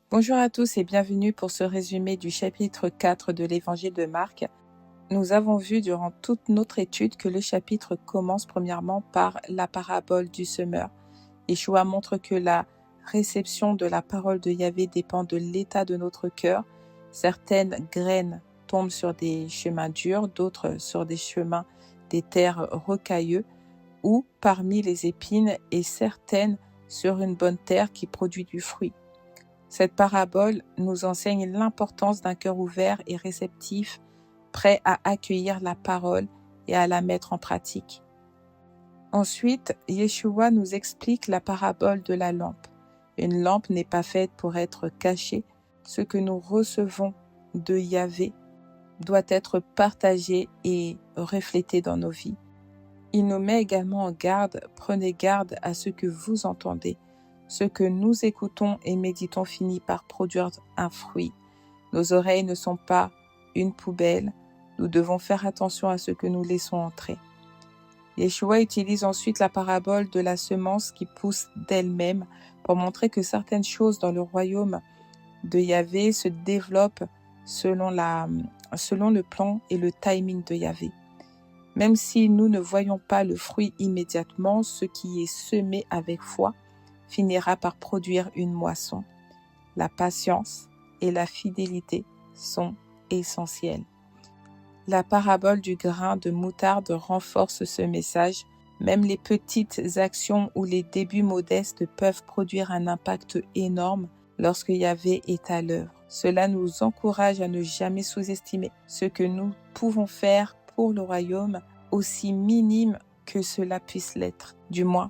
Bonjour à tous et bienvenue pour ce résumé du chapitre 4 de l'évangile de Marc. Nous avons vu durant toute notre étude que le chapitre commence premièrement par la parabole du semeur. Yeshua montre que la réception de la parole de Yahvé dépend de l'état de notre cœur. Certaines graines tombent sur des chemins durs, d'autres sur des chemins des terres rocailleux ou parmi les épines et certaines sur une bonne terre qui produit du fruit. Cette parabole nous enseigne l'importance d'un cœur ouvert et réceptif, prêt à accueillir la parole et à la mettre en pratique. Ensuite, Yeshua nous explique la parabole de la lampe. Une lampe n'est pas faite pour être cachée. Ce que nous recevons de Yahvé doit être partagé et reflété dans nos vies. Il nous met également en garde, prenez garde à ce que vous entendez. Ce que nous écoutons et méditons finit par produire un fruit. Nos oreilles ne sont pas une poubelle. Nous devons faire attention à ce que nous laissons entrer. Yeshua utilise ensuite la parabole de la semence qui pousse d'elle-même pour montrer que certaines choses dans le royaume de Yahvé se développent selon le plan et le timing de Yahvé. Même si nous ne voyons pas le fruit immédiatement, ce qui est semé avec foi finira par produire une moisson. La patience et la fidélité sont essentielles. La parabole du grain de moutarde renforce ce message. Même les petites actions ou les débuts modestes peuvent produire un impact énorme lorsque Yahvé est à l'œuvre. Cela nous encourage à ne jamais sous-estimer ce que nous pouvons faire pour le royaume, aussi minime que cela puisse l'être, du moins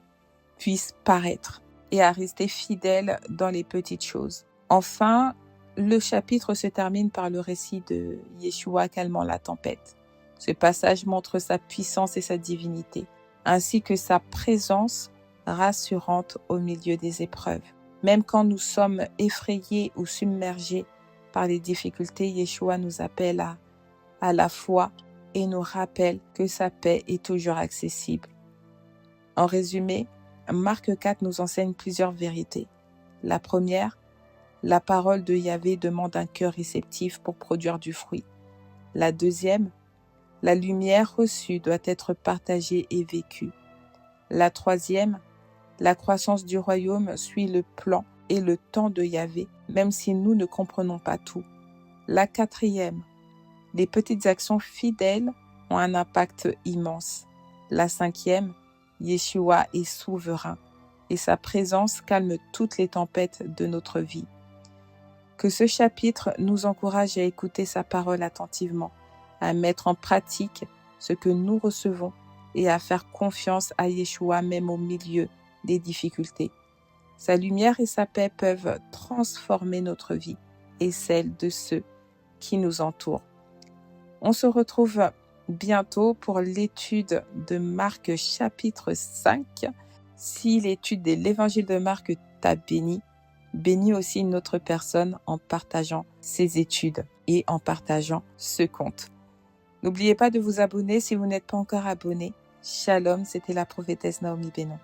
puisse paraître, et à rester fidèle dans les petites choses. Enfin, le chapitre se termine par le récit de Yeshua calmant la tempête. Ce passage montre sa puissance et sa divinité, ainsi que sa présence rassurante au milieu des épreuves. Même quand nous sommes effrayés ou submergés par les difficultés, Yeshua nous appelle à la foi et nous rappelle que sa paix est toujours accessible. En résumé, Marc 4 nous enseigne plusieurs vérités. La première, la parole de Yahvé demande un cœur réceptif pour produire du fruit. La deuxième, la lumière reçue doit être partagée et vécue. La troisième, la croissance du royaume suit le plan et le temps de Yahvé, même si nous ne comprenons pas tout. La quatrième, les petites actions fidèles ont un impact immense. La cinquième, Yeshua est souverain et sa présence calme toutes les tempêtes de notre vie. Que ce chapitre nous encourage à écouter sa parole attentivement, à mettre en pratique ce que nous recevons et à faire confiance à Yeshua même au milieu des difficultés. Sa lumière et sa paix peuvent transformer notre vie et celle de ceux qui nous entourent. On se retrouve bientôt pour l'étude de Marc chapitre 5. Si l'étude de l'évangile de Marc t'a béni, bénis aussi une autre personne en partageant ses études et en partageant ce compte. N'oubliez pas de vous abonner si vous n'êtes pas encore abonné. Shalom, c'était la prophétesse Naomi Bénon.